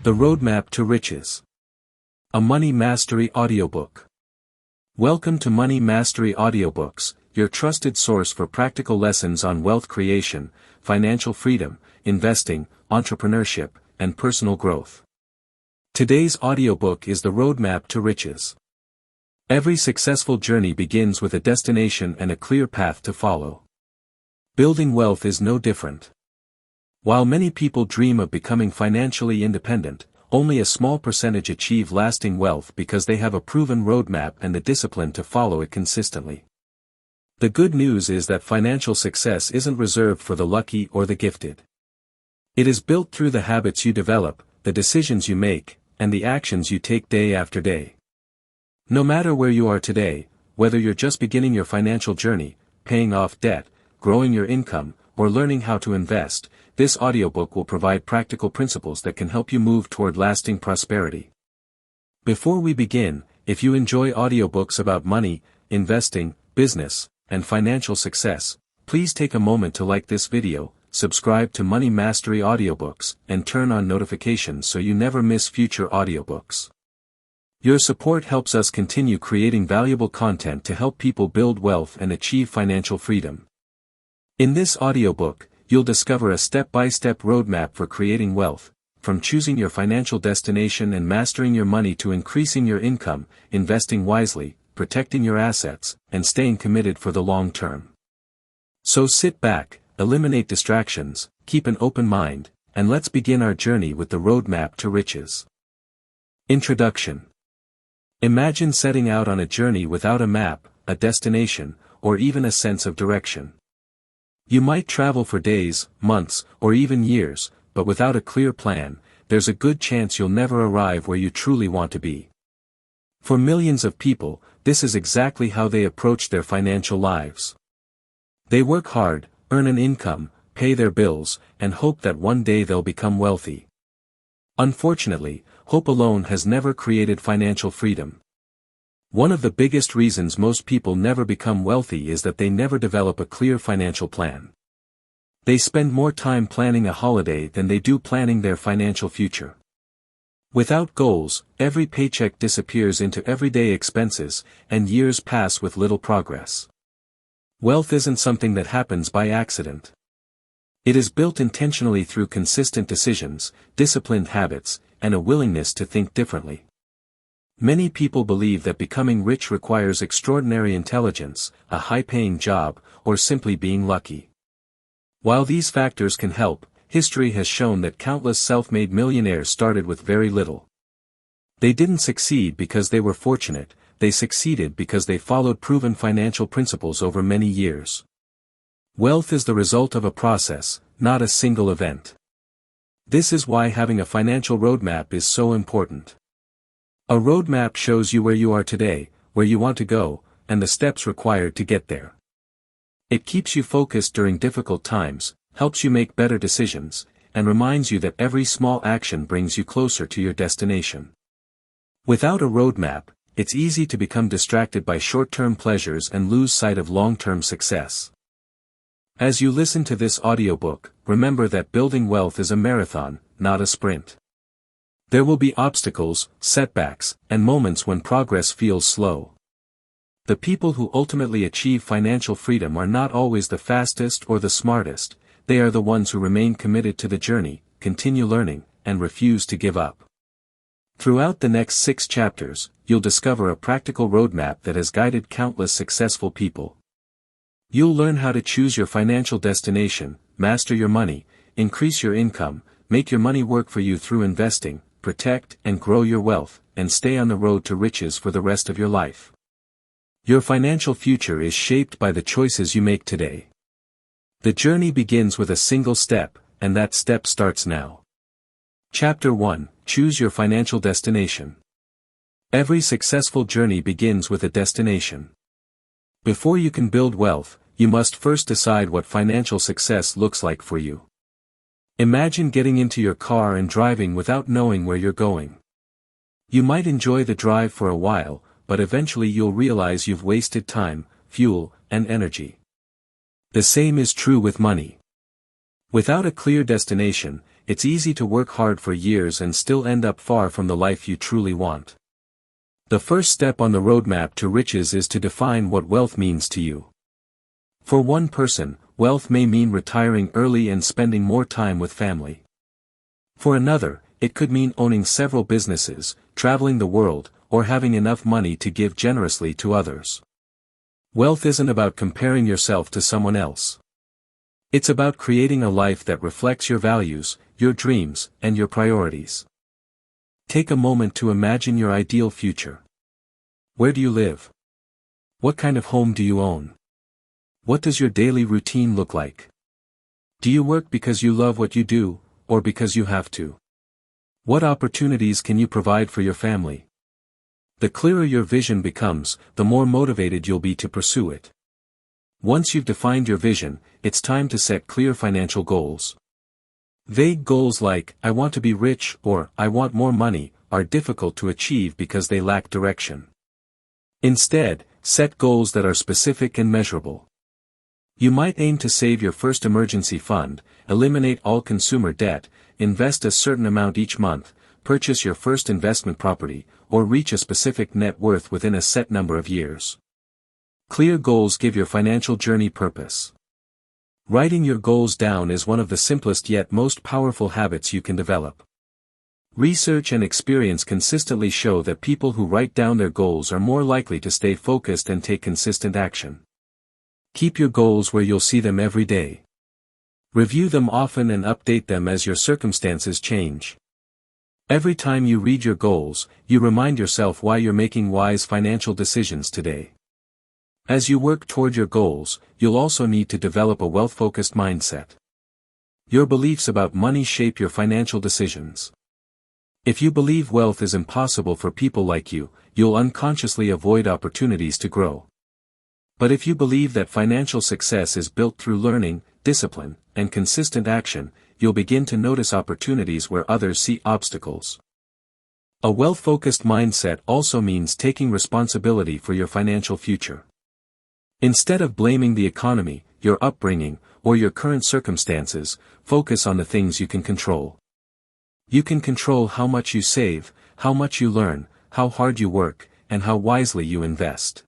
The Roadmap to Riches. A Money Mastery Audiobook. Welcome to Money Mastery Audiobooks, your trusted source for practical lessons on wealth creation, financial freedom, investing, entrepreneurship, and personal growth. Today's audiobook is The Roadmap to Riches. Every successful journey begins with a destination and a clear path to follow. Building wealth is no different. While many people dream of becoming financially independent, only a small percentage achieve lasting wealth because they have a proven roadmap and the discipline to follow it consistently. The good news is that financial success isn't reserved for the lucky or the gifted. It is built through the habits you develop, the decisions you make, and the actions you take day after day. No matter where you are today, whether you're just beginning your financial journey, paying off debt, growing your income, or learning how to invest, this audiobook will provide practical principles that can help you move toward lasting prosperity. Before we begin, if you enjoy audiobooks about money, investing, business, and financial success, please take a moment to like this video, subscribe to Money Mastery Audiobooks, and turn on notifications so you never miss future audiobooks. Your support helps us continue creating valuable content to help people build wealth and achieve financial freedom. In this audiobook, you'll discover a step-by-step roadmap for creating wealth, from choosing your financial destination and mastering your money to increasing your income, investing wisely, protecting your assets, and staying committed for the long term. So sit back, eliminate distractions, keep an open mind, and let's begin our journey with the roadmap to riches. Introduction. Imagine setting out on a journey without a map, a destination, or even a sense of direction. You might travel for days, months, or even years, but without a clear plan, there's a good chance you'll never arrive where you truly want to be. For millions of people, this is exactly how they approach their financial lives. They work hard, earn an income, pay their bills, and hope that one day they'll become wealthy. Unfortunately, hope alone has never created financial freedom. One of the biggest reasons most people never become wealthy is that they never develop a clear financial plan. They spend more time planning a holiday than they do planning their financial future. Without goals, every paycheck disappears into everyday expenses, and years pass with little progress. Wealth isn't something that happens by accident. It is built intentionally through consistent decisions, disciplined habits, and a willingness to think differently. Many people believe that becoming rich requires extraordinary intelligence, a high-paying job, or simply being lucky. While these factors can help, history has shown that countless self-made millionaires started with very little. They didn't succeed because they were fortunate, they succeeded because they followed proven financial principles over many years. Wealth is the result of a process, not a single event. This is why having a financial roadmap is so important. A roadmap shows you where you are today, where you want to go, and the steps required to get there. It keeps you focused during difficult times, helps you make better decisions, and reminds you that every small action brings you closer to your destination. Without a roadmap, it's easy to become distracted by short-term pleasures and lose sight of long-term success. As you listen to this audiobook, remember that building wealth is a marathon, not a sprint. There will be obstacles, setbacks, and moments when progress feels slow. The people who ultimately achieve financial freedom are not always the fastest or the smartest, they are the ones who remain committed to the journey, continue learning, and refuse to give up. Throughout the next 6 chapters, you'll discover a practical roadmap that has guided countless successful people. You'll learn how to choose your financial destination, master your money, increase your income, make your money work for you through investing, protect and grow your wealth, and stay on the road to riches for the rest of your life. Your financial future is shaped by the choices you make today. The journey begins with a single step, and that step starts now. Chapter 1: Choose your financial destination. Every successful journey begins with a destination. Before you can build wealth, you must first decide what financial success looks like for you. Imagine getting into your car and driving without knowing where you're going. You might enjoy the drive for a while, but eventually you'll realize you've wasted time, fuel, and energy. The same is true with money. Without a clear destination, it's easy to work hard for years and still end up far from the life you truly want. The first step on the roadmap to riches is to define what wealth means to you. For one person, wealth may mean retiring early and spending more time with family. For another, it could mean owning several businesses, traveling the world, or having enough money to give generously to others. Wealth isn't about comparing yourself to someone else. It's about creating a life that reflects your values, your dreams, and your priorities. Take a moment to imagine your ideal future. Where do you live? What kind of home do you own? What does your daily routine look like? Do you work because you love what you do, or because you have to? What opportunities can you provide for your family? The clearer your vision becomes, the more motivated you'll be to pursue it. Once you've defined your vision, it's time to set clear financial goals. Vague goals like, I want to be rich, or, I want more money, are difficult to achieve because they lack direction. Instead, set goals that are specific and measurable. You might aim to save your first emergency fund, eliminate all consumer debt, invest a certain amount each month, purchase your first investment property, or reach a specific net worth within a set number of years. Clear goals give your financial journey purpose. Writing your goals down is one of the simplest yet most powerful habits you can develop. Research and experience consistently show that people who write down their goals are more likely to stay focused and take consistent action. Keep your goals where you'll see them every day. Review them often and update them as your circumstances change. Every time you read your goals, you remind yourself why you're making wise financial decisions today. As you work toward your goals, you'll also need to develop a wealth-focused mindset. Your beliefs about money shape your financial decisions. If you believe wealth is impossible for people like you, you'll unconsciously avoid opportunities to grow. But if you believe that financial success is built through learning, discipline, and consistent action, you'll begin to notice opportunities where others see obstacles. A wealth-focused mindset also means taking responsibility for your financial future. Instead of blaming the economy, your upbringing, or your current circumstances, focus on the things you can control. You can control how much you save, how much you learn, how hard you work, and how wisely you invest.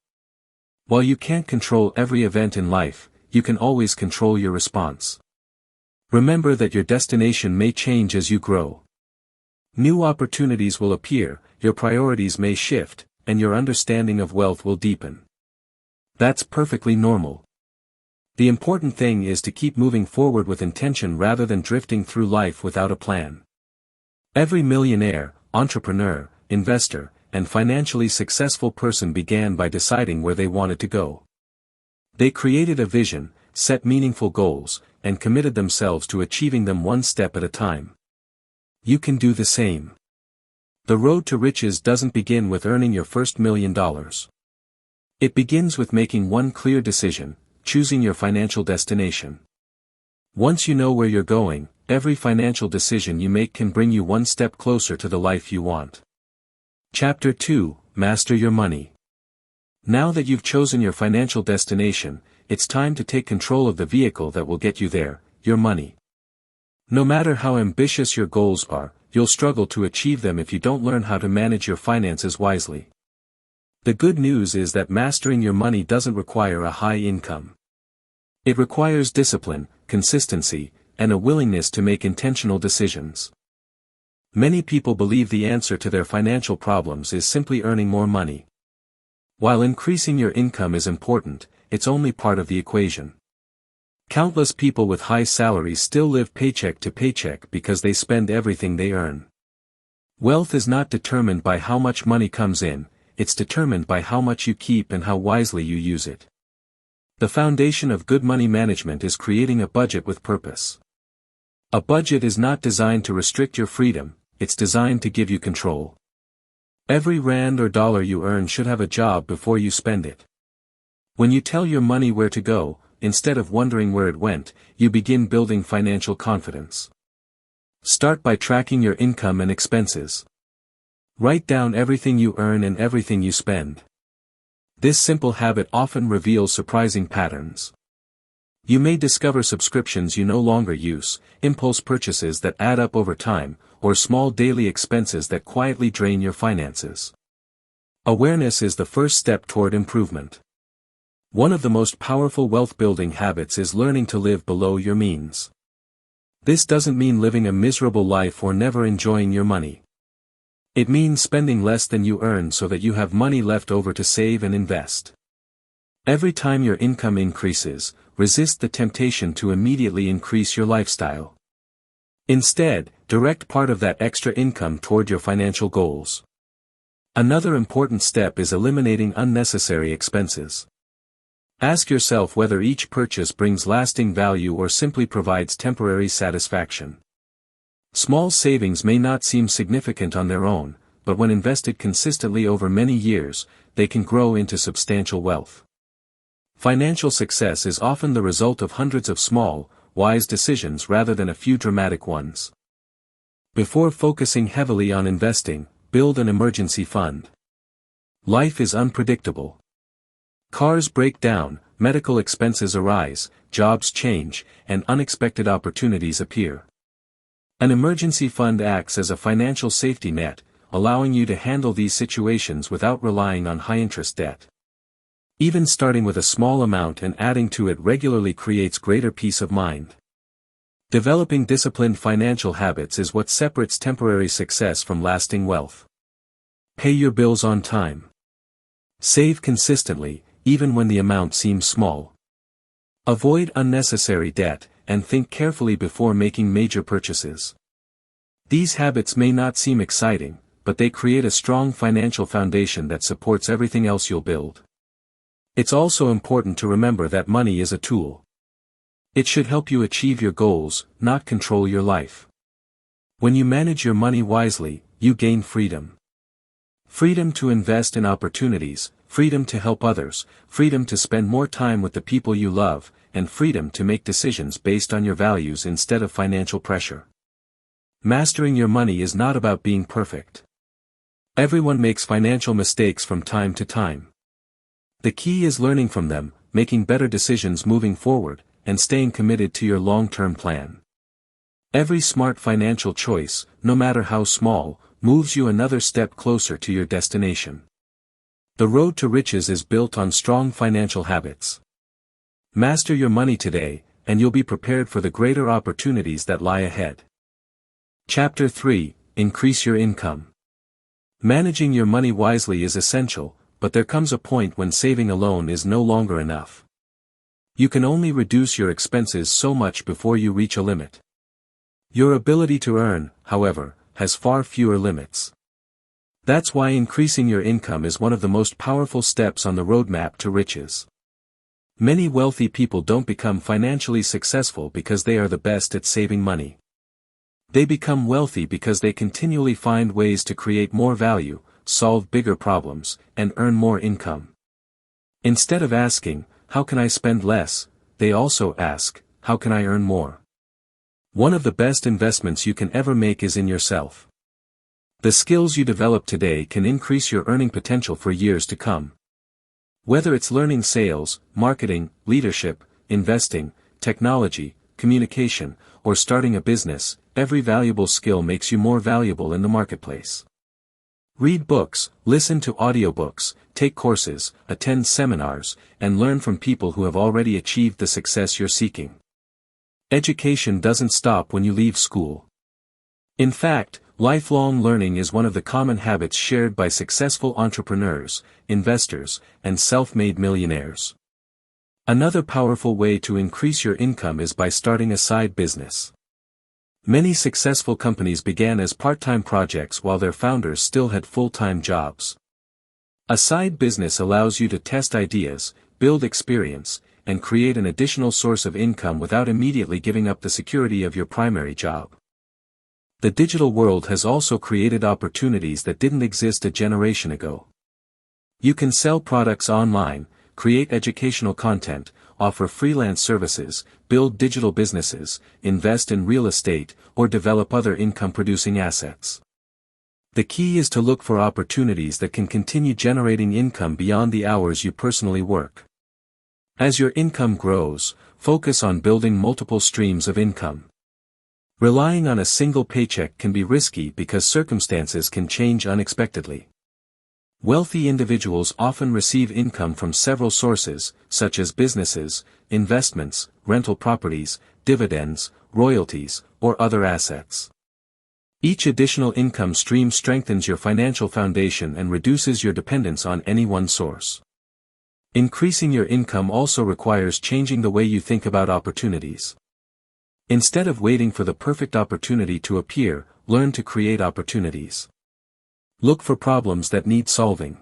While you can't control every event in life, you can always control your response. Remember that your destination may change as you grow. New opportunities will appear, your priorities may shift, and your understanding of wealth will deepen. That's perfectly normal. The important thing is to keep moving forward with intention rather than drifting through life without a plan. Every millionaire, entrepreneur, investor, and financially successful person began by deciding where they wanted to go. They created a vision, set meaningful goals, and committed themselves to achieving them one step at a time. You can do the same. The road to riches doesn't begin with earning your first $1 million. It begins with making one clear decision, choosing your financial destination. Once you know where you're going, every financial decision you make can bring you one step closer to the life you want. Chapter 2, Master Your Money. Now that you've chosen your financial destination, it's time to take control of the vehicle that will get you there, your money. No matter how ambitious your goals are, you'll struggle to achieve them if you don't learn how to manage your finances wisely. The good news is that mastering your money doesn't require a high income. It requires discipline, consistency, and a willingness to make intentional decisions. Many people believe the answer to their financial problems is simply earning more money. While increasing your income is important, it's only part of the equation. Countless people with high salaries still live paycheck to paycheck because they spend everything they earn. Wealth is not determined by how much money comes in, it's determined by how much you keep and how wisely you use it. The foundation of good money management is creating a budget with purpose. A budget is not designed to restrict your freedom, it's designed to give you control. Every rand or dollar you earn should have a job before you spend it. When you tell your money where to go, instead of wondering where it went, you begin building financial confidence. Start by tracking your income and expenses. Write down everything you earn and everything you spend. This simple habit often reveals surprising patterns. You may discover subscriptions you no longer use, impulse purchases that add up over time, or small daily expenses that quietly drain your finances. Awareness is the first step toward improvement. One of the most powerful wealth-building habits is learning to live below your means. This doesn't mean living a miserable life or never enjoying your money. It means spending less than you earn so that you have money left over to save and invest. Every time your income increases, resist the temptation to immediately increase your lifestyle. Instead, direct part of that extra income toward your financial goals. Another important step is eliminating unnecessary expenses. Ask yourself whether each purchase brings lasting value or simply provides temporary satisfaction. Small savings may not seem significant on their own, but when invested consistently over many years, they can grow into substantial wealth. Financial success is often the result of hundreds of small, wise decisions rather than a few dramatic ones. Before focusing heavily on investing, build an emergency fund. Life is unpredictable. Cars break down, medical expenses arise, jobs change, and unexpected opportunities appear. An emergency fund acts as a financial safety net, allowing you to handle these situations without relying on high-interest debt. Even starting with a small amount and adding to it regularly creates greater peace of mind. Developing disciplined financial habits is what separates temporary success from lasting wealth. Pay your bills on time. Save consistently, even when the amount seems small. Avoid unnecessary debt, and think carefully before making major purchases. These habits may not seem exciting, but they create a strong financial foundation that supports everything else you'll build. It's also important to remember that money is a tool. It should help you achieve your goals, not control your life. When you manage your money wisely, you gain freedom. Freedom to invest in opportunities, freedom to help others, freedom to spend more time with the people you love, and freedom to make decisions based on your values instead of financial pressure. Mastering your money is not about being perfect. Everyone makes financial mistakes from time to time. The key is learning from them, making better decisions moving forward, and staying committed to your long-term plan. Every smart financial choice, no matter how small, moves you another step closer to your destination. The road to riches is built on strong financial habits. Master your money today, and you'll be prepared for the greater opportunities that lie ahead. Chapter 3: Increase your income. Managing your money wisely is essential, but there comes a point when saving alone is no longer enough. You can only reduce your expenses so much before you reach a limit. Your ability to earn, however, has far fewer limits. That's why increasing your income is one of the most powerful steps on the roadmap to riches. Many wealthy people don't become financially successful because they are the best at saving money. They become wealthy because they continually find ways to create more value, solve bigger problems, and earn more income. Instead of asking, "How can I spend less?" they also ask, "How can I earn more?" One of the best investments you can ever make is in yourself. The skills you develop today can increase your earning potential for years to come. Whether it's learning sales, marketing, leadership, investing, technology, communication, or starting a business, every valuable skill makes you more valuable in the marketplace. Read books, listen to audiobooks, take courses, attend seminars, and learn from people who have already achieved the success you're seeking. Education doesn't stop when you leave school. In fact, lifelong learning is one of the common habits shared by successful entrepreneurs, investors, and self-made millionaires. Another powerful way to increase your income is by starting a side business. Many successful companies began as part-time projects while their founders still had full-time jobs. A side business allows you to test ideas, build experience, and create an additional source of income without immediately giving up the security of your primary job. The digital world has also created opportunities that didn't exist a generation ago. You can sell products online, create educational content, offer freelance services, build digital businesses, invest in real estate, or develop other income-producing assets. The key is to look for opportunities that can continue generating income beyond the hours you personally work. As your income grows, focus on building multiple streams of income. Relying on a single paycheck can be risky because circumstances can change unexpectedly. Wealthy individuals often receive income from several sources, such as businesses, investments, rental properties, dividends, royalties, or other assets. Each additional income stream strengthens your financial foundation and reduces your dependence on any one source. Increasing your income also requires changing the way you think about opportunities. Instead of waiting for the perfect opportunity to appear, learn to create opportunities. Look for problems that need solving.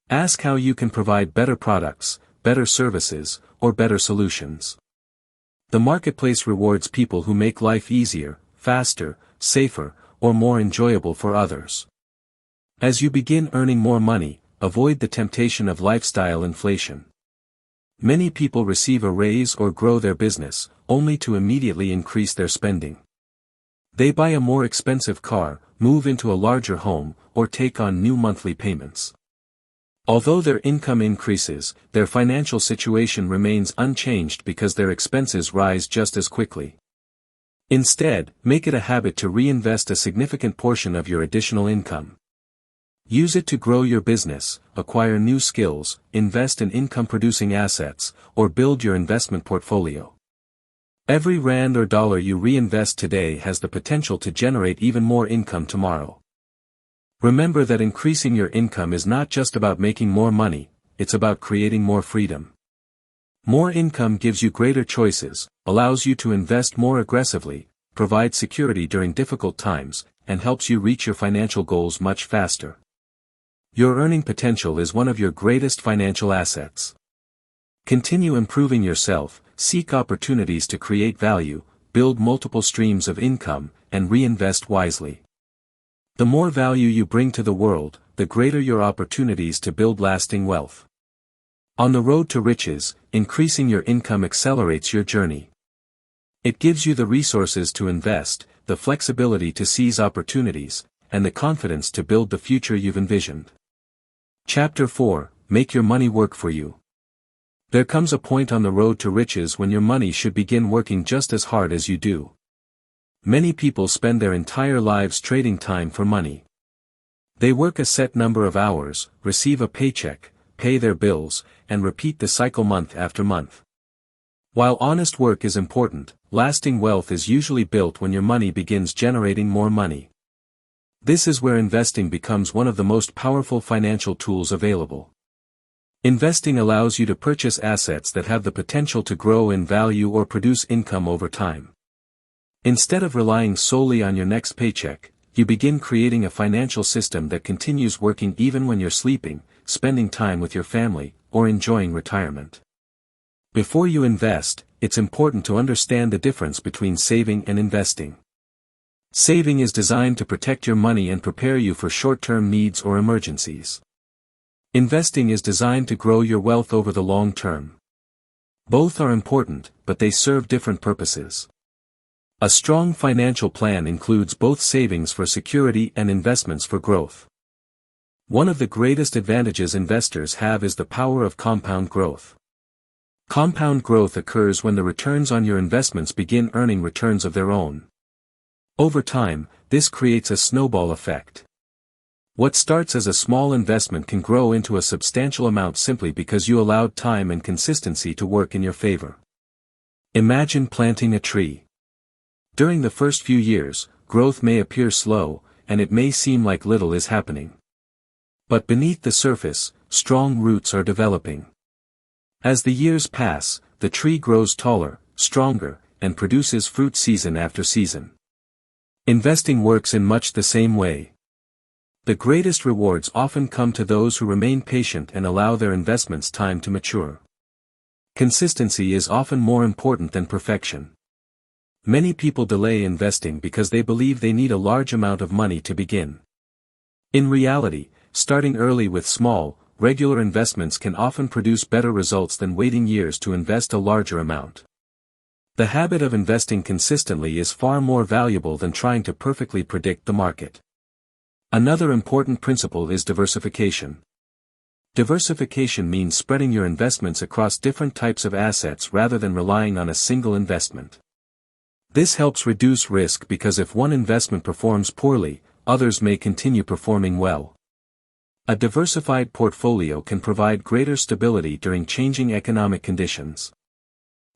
Ask how you can provide better products, better services, or better solutions. The marketplace rewards people who make life easier, faster, safer, or more enjoyable for others. As you begin earning more money, avoid the temptation of lifestyle inflation. Many people receive a raise or grow their business, only to immediately increase their spending. They buy a more expensive car, move into a larger home, or take on new monthly payments. Although their income increases, their financial situation remains unchanged because their expenses rise just as quickly. Instead, make it a habit to reinvest a significant portion of your additional income. Use it to grow your business, acquire new skills, invest in income-producing assets, or build your investment portfolio. Every rand or dollar you reinvest today has the potential to generate even more income tomorrow. Remember that increasing your income is not just about making more money, it's about creating more freedom. More income gives you greater choices, allows you to invest more aggressively, provides security during difficult times, and helps you reach your financial goals much faster. Your earning potential is one of your greatest financial assets. Continue improving yourself, seek opportunities to create value, build multiple streams of income, and reinvest wisely. The more value you bring to the world, the greater your opportunities to build lasting wealth. On the road to riches, increasing your income accelerates your journey. It gives you the resources to invest, the flexibility to seize opportunities, and the confidence to build the future you've envisioned. Chapter 4: Make your money work for you. There comes a point on the road to riches when your money should begin working just as hard as you do. Many people spend their entire lives trading time for money. They work a set number of hours, receive a paycheck, pay their bills, and repeat the cycle month after month. While honest work is important, lasting wealth is usually built when your money begins generating more money. This is where investing becomes one of the most powerful financial tools available. Investing allows you to purchase assets that have the potential to grow in value or produce income over time. Instead of relying solely on your next paycheck, you begin creating a financial system that continues working even when you're sleeping, spending time with your family, or enjoying retirement. Before you invest, it's important to understand the difference between saving and investing. Saving is designed to protect your money and prepare you for short-term needs or emergencies. Investing is designed to grow your wealth over the long term. Both are important, but they serve different purposes. A strong financial plan includes both savings for security and investments for growth. One of the greatest advantages investors have is the power of compound growth. Compound growth occurs when the returns on your investments begin earning returns of their own. Over time, this creates a snowball effect. What starts as a small investment can grow into a substantial amount simply because you allowed time and consistency to work in your favor. Imagine planting a tree. During the first few years, growth may appear slow, and it may seem like little is happening. But beneath the surface, strong roots are developing. As the years pass, the tree grows taller, stronger, and produces fruit season after season. Investing works in much the same way. The greatest rewards often come to those who remain patient and allow their investments time to mature. Consistency is often more important than perfection. Many people delay investing because they believe they need a large amount of money to begin. In reality, starting early with small, regular investments can often produce better results than waiting years to invest a larger amount. The habit of investing consistently is far more valuable than trying to perfectly predict the market. Another important principle is diversification. Diversification means spreading your investments across different types of assets rather than relying on a single investment. This helps reduce risk because if one investment performs poorly, others may continue performing well. A diversified portfolio can provide greater stability during changing economic conditions.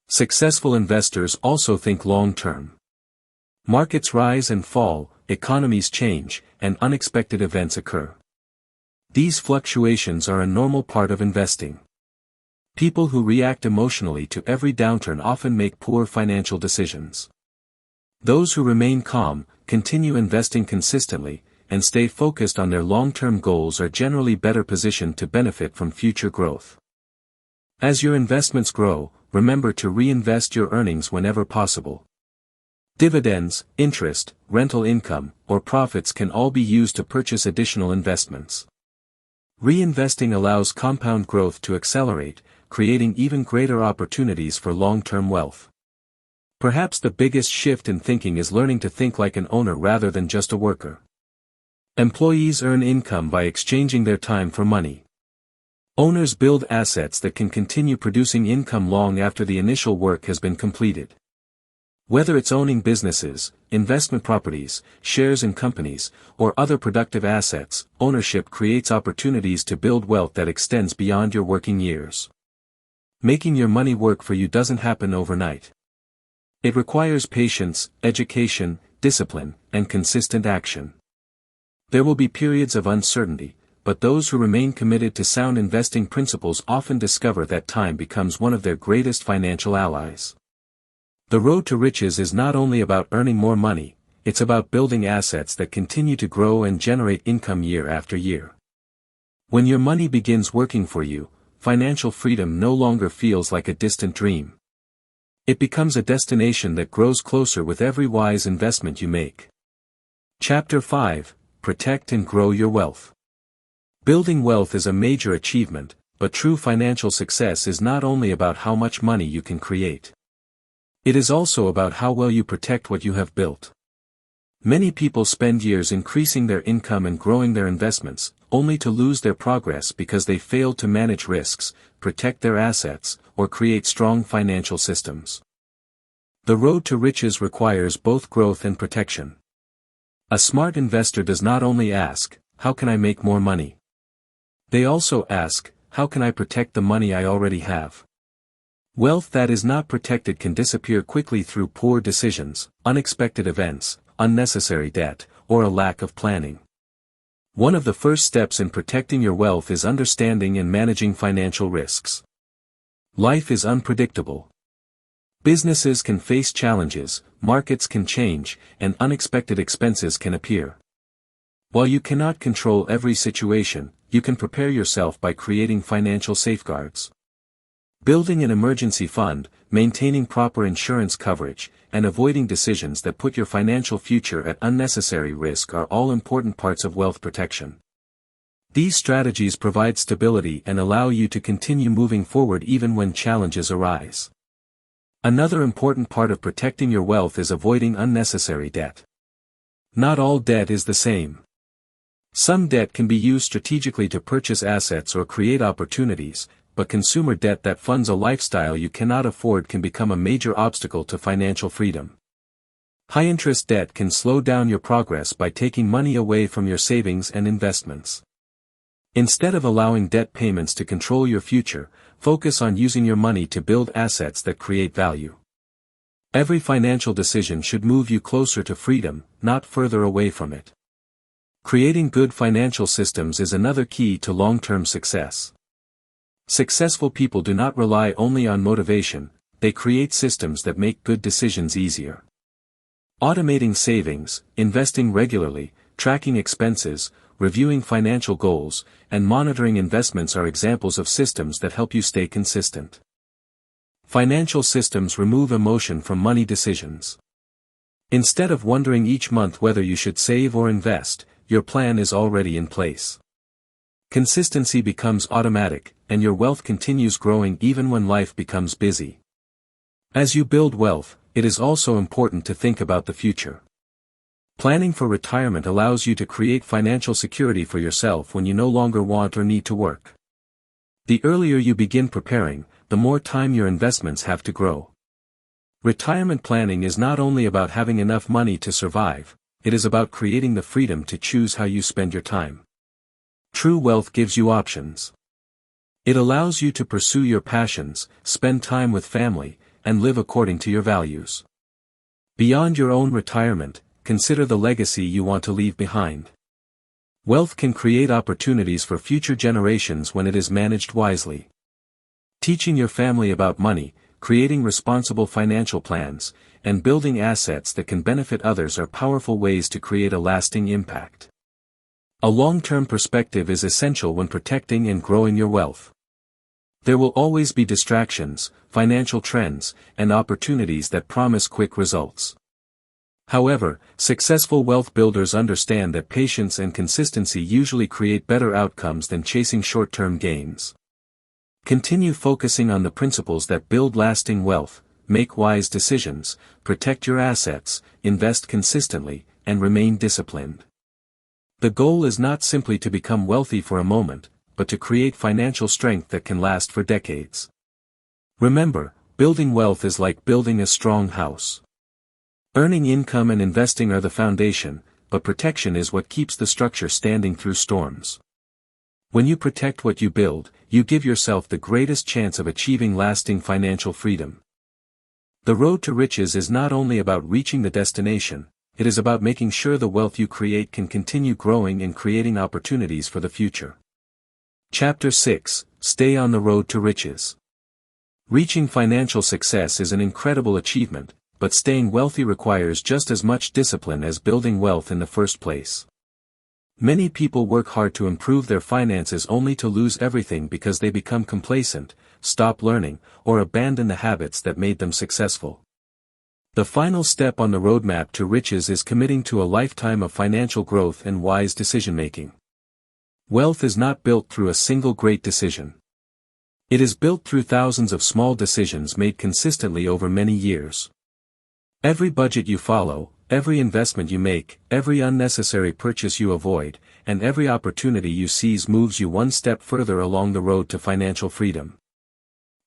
Successful investors also think long-term. Markets rise and fall, economies change, and unexpected events occur. These fluctuations are a normal part of investing. People who react emotionally to every downturn often make poor financial decisions. Those who remain calm, continue investing consistently, and stay focused on their long-term goals are generally better positioned to benefit from future growth. As your investments grow, remember to reinvest your earnings whenever possible. Dividends, interest, rental income, or profits can all be used to purchase additional investments. Reinvesting allows compound growth to accelerate, creating even greater opportunities for long-term wealth. Perhaps the biggest shift in thinking is learning to think like an owner rather than just a worker. Employees earn income by exchanging their time for money. Owners build assets that can continue producing income long after the initial work has been completed. Whether it's owning businesses, investment properties, shares in companies, or other productive assets, ownership creates opportunities to build wealth that extends beyond your working years. Making your money work for you doesn't happen overnight. It requires patience, education, discipline, and consistent action. There will be periods of uncertainty, but those who remain committed to sound investing principles often discover that time becomes one of their greatest financial allies. The road to riches is not only about earning more money, it's about building assets that continue to grow and generate income year after year. When your money begins working for you, financial freedom no longer feels like a distant dream. It becomes a destination that grows closer with every wise investment you make. Chapter 5: Protect and Grow Your Wealth. Building wealth is a major achievement, but true financial success is not only about how much money you can create. It is also about how well you protect what you have built. Many people spend years increasing their income and growing their investments, only to lose their progress because they failed to manage risks, protect their assets, or create strong financial systems. The road to riches requires both growth and protection. A smart investor does not only ask, "How can I make more money?" They also ask, "How can I protect the money I already have?" Wealth that is not protected can disappear quickly through poor decisions, unexpected events, unnecessary debt, or a lack of planning. One of the first steps in protecting your wealth is understanding and managing financial risks. Life is unpredictable. Businesses can face challenges, markets can change, and unexpected expenses can appear. While you cannot control every situation, you can prepare yourself by creating financial safeguards. Building an emergency fund, maintaining proper insurance coverage, and avoiding decisions that put your financial future at unnecessary risk are all important parts of wealth protection. These strategies provide stability and allow you to continue moving forward even when challenges arise. Another important part of protecting your wealth is avoiding unnecessary debt. Not all debt is the same. Some debt can be used strategically to purchase assets or create opportunities, but consumer debt that funds a lifestyle you cannot afford can become a major obstacle to financial freedom. High-interest debt can slow down your progress by taking money away from your savings and investments. Instead of allowing debt payments to control your future, focus on using your money to build assets that create value. Every financial decision should move you closer to freedom, not further away from it. Creating good financial systems is another key to long-term success. Successful people do not rely only on motivation, they create systems that make good decisions easier. Automating savings, investing regularly, tracking expenses, reviewing financial goals, and monitoring investments are examples of systems that help you stay consistent. Financial systems remove emotion from money decisions. Instead of wondering each month whether you should save or invest, your plan is already in place. Consistency becomes automatic, and your wealth continues growing even when life becomes busy. As you build wealth, it is also important to think about the future. Planning for retirement allows you to create financial security for yourself when you no longer want or need to work. The earlier you begin preparing, the more time your investments have to grow. Retirement planning is not only about having enough money to survive, it is about creating the freedom to choose how you spend your time. True wealth gives you options. It allows you to pursue your passions, spend time with family, and live according to your values. Beyond your own retirement, consider the legacy you want to leave behind. Wealth can create opportunities for future generations when it is managed wisely. Teaching your family about money, creating responsible financial plans, and building assets that can benefit others are powerful ways to create a lasting impact. A long-term perspective is essential when protecting and growing your wealth. There will always be distractions, financial trends, and opportunities that promise quick results. However, successful wealth builders understand that patience and consistency usually create better outcomes than chasing short-term gains. Continue focusing on the principles that build lasting wealth, make wise decisions, protect your assets, invest consistently, and remain disciplined. The goal is not simply to become wealthy for a moment, but to create financial strength that can last for decades. Remember, building wealth is like building a strong house. Earning income and investing are the foundation, but protection is what keeps the structure standing through storms. When you protect what you build, you give yourself the greatest chance of achieving lasting financial freedom. The road to riches is not only about reaching the destination, it is about making sure the wealth you create can continue growing and creating opportunities for the future. Chapter 6: Stay on the road to riches. Reaching financial success is an incredible achievement, but staying wealthy requires just as much discipline as building wealth in the first place. Many people work hard to improve their finances only to lose everything because they become complacent, stop learning, or abandon the habits that made them successful. The final step on the roadmap to riches is committing to a lifetime of financial growth and wise decision-making. Wealth is not built through a single great decision. It is built through thousands of small decisions made consistently over many years. Every budget you follow, every investment you make, every unnecessary purchase you avoid, and every opportunity you seize moves you one step further along the road to financial freedom.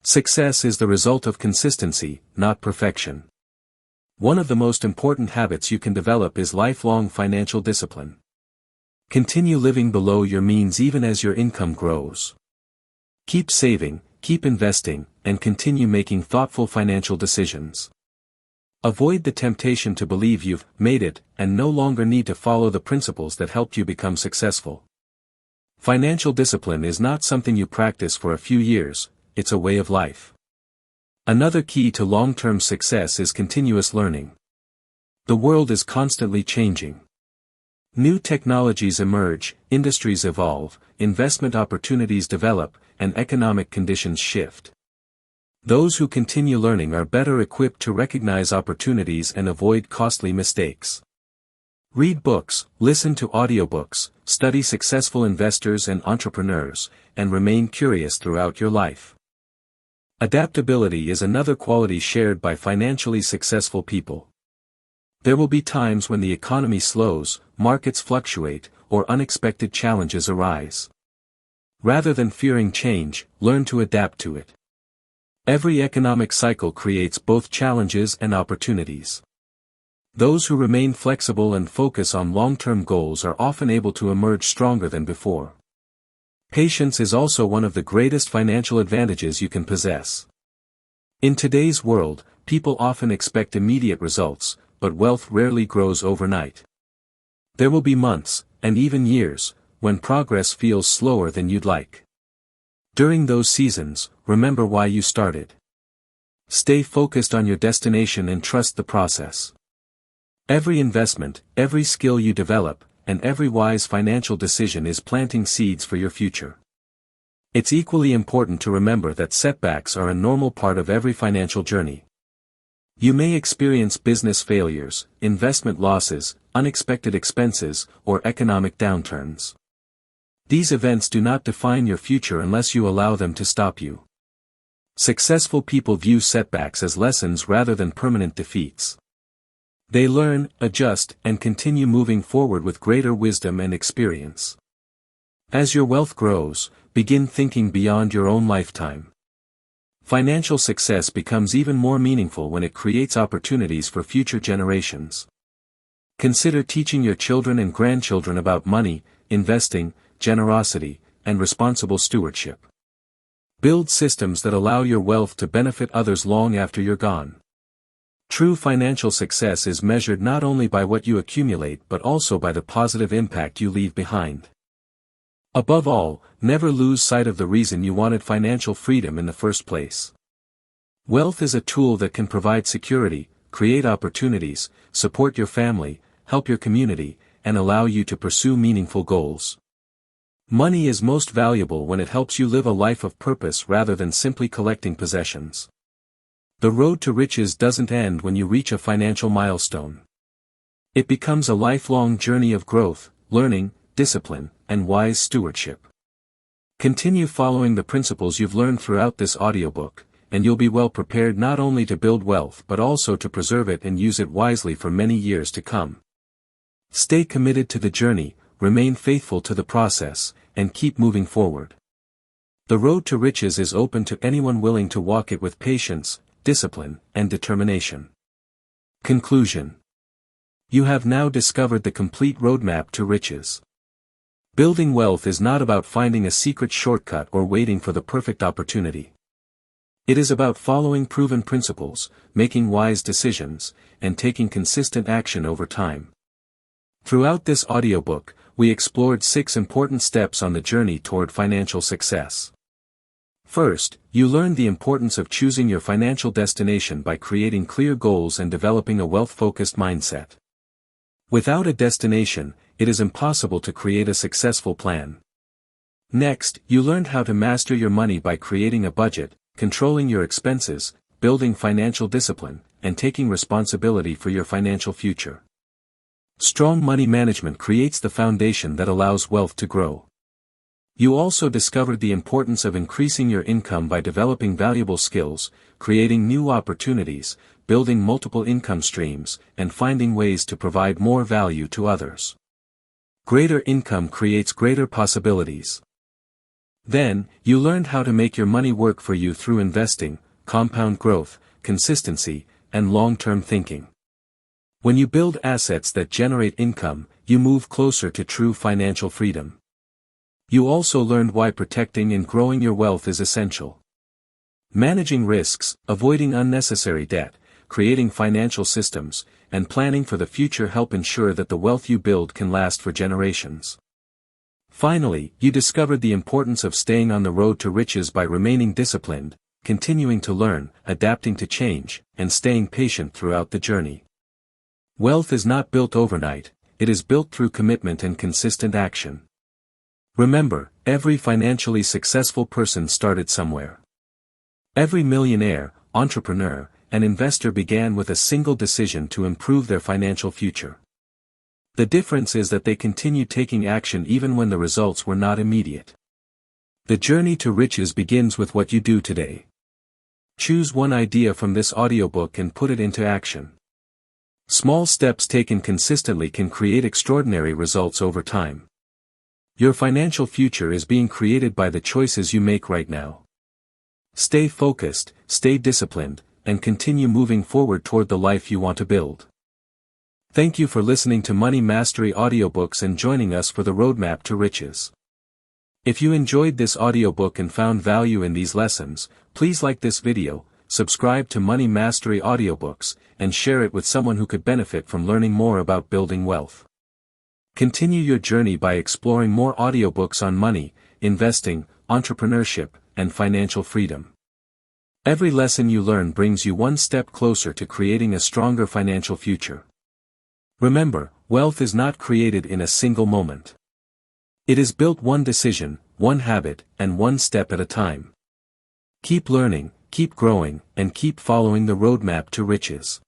Success is the result of consistency, not perfection. One of the most important habits you can develop is lifelong financial discipline. Continue living below your means even as your income grows. Keep saving, keep investing, and continue making thoughtful financial decisions. Avoid the temptation to believe you've made it and no longer need to follow the principles that helped you become successful. Financial discipline is not something you practice for a few years, it's a way of life. Another key to long-term success is continuous learning. The world is constantly changing. New technologies emerge, industries evolve, investment opportunities develop, and economic conditions shift. Those who continue learning are better equipped to recognize opportunities and avoid costly mistakes. Read books, listen to audiobooks, study successful investors and entrepreneurs, and remain curious throughout your life. Adaptability is another quality shared by financially successful people. There will be times when the economy slows, markets fluctuate, or unexpected challenges arise. Rather than fearing change, learn to adapt to it. Every economic cycle creates both challenges and opportunities. Those who remain flexible and focus on long-term goals are often able to emerge stronger than before. Patience is also one of the greatest financial advantages you can possess. In today's world, people often expect immediate results, but wealth rarely grows overnight. There will be months, and even years, when progress feels slower than you'd like. During those seasons, remember why you started. Stay focused on your destination and trust the process. Every investment, every skill you develop, and every wise financial decision is planting seeds for your future. It's equally important to remember that setbacks are a normal part of every financial journey. You may experience business failures, investment losses, unexpected expenses, or economic downturns. These events do not define your future unless you allow them to stop you. Successful people view setbacks as lessons rather than permanent defeats. They learn, adjust, and continue moving forward with greater wisdom and experience. As your wealth grows, begin thinking beyond your own lifetime. Financial success becomes even more meaningful when it creates opportunities for future generations. Consider teaching your children and grandchildren about money, investing, generosity, and responsible stewardship. Build systems that allow your wealth to benefit others long after you're gone. True financial success is measured not only by what you accumulate but also by the positive impact you leave behind. Above all, never lose sight of the reason you wanted financial freedom in the first place. Wealth is a tool that can provide security, create opportunities, support your family, help your community, and allow you to pursue meaningful goals. Money is most valuable when it helps you live a life of purpose rather than simply collecting possessions. The road to riches doesn't end when you reach a financial milestone. It becomes a lifelong journey of growth, learning, discipline, and wise stewardship. Continue following the principles you've learned throughout this audiobook, and you'll be well prepared not only to build wealth but also to preserve it and use it wisely for many years to come. Stay committed to the journey, remain faithful to the process, and keep moving forward. The road to riches is open to anyone willing to walk it with patience, discipline, and determination. Conclusion. You have now discovered the complete roadmap to riches. Building wealth is not about finding a secret shortcut or waiting for the perfect opportunity. It is about following proven principles, making wise decisions, and taking consistent action over time. Throughout this audiobook, we explored 6 important steps on the journey toward financial success. First, you learned the importance of choosing your financial destination by creating clear goals and developing a wealth-focused mindset. Without a destination, it is impossible to create a successful plan. Next, you learned how to master your money by creating a budget, controlling your expenses, building financial discipline, and taking responsibility for your financial future. Strong money management creates the foundation that allows wealth to grow. You also discovered the importance of increasing your income by developing valuable skills, creating new opportunities, building multiple income streams, and finding ways to provide more value to others. Greater income creates greater possibilities. Then, you learned how to make your money work for you through investing, compound growth, consistency, and long-term thinking. When you build assets that generate income, you move closer to true financial freedom. You also learned why protecting and growing your wealth is essential. Managing risks, avoiding unnecessary debt, creating financial systems, and planning for the future help ensure that the wealth you build can last for generations. Finally, you discovered the importance of staying on the road to riches by remaining disciplined, continuing to learn, adapting to change, and staying patient throughout the journey. Wealth is not built overnight, it is built through commitment and consistent action. Remember, every financially successful person started somewhere. Every millionaire, entrepreneur, and investor began with a single decision to improve their financial future. The difference is that they continued taking action even when the results were not immediate. The journey to riches begins with what you do today. Choose one idea from this audiobook and put it into action. Small steps taken consistently can create extraordinary results over time. Your financial future is being created by the choices you make right now. Stay focused, stay disciplined, and continue moving forward toward the life you want to build. Thank you for listening to Money Mastery Audiobooks and joining us for the roadmap to riches. If you enjoyed this audiobook and found value in these lessons, please like this video, subscribe to Money Mastery Audiobooks, and share it with someone who could benefit from learning more about building wealth. Continue your journey by exploring more audiobooks on money, investing, entrepreneurship, and financial freedom. Every lesson you learn brings you one step closer to creating a stronger financial future. Remember, wealth is not created in a single moment. It is built one decision, one habit, and one step at a time. Keep learning, keep growing, and keep following the roadmap to riches.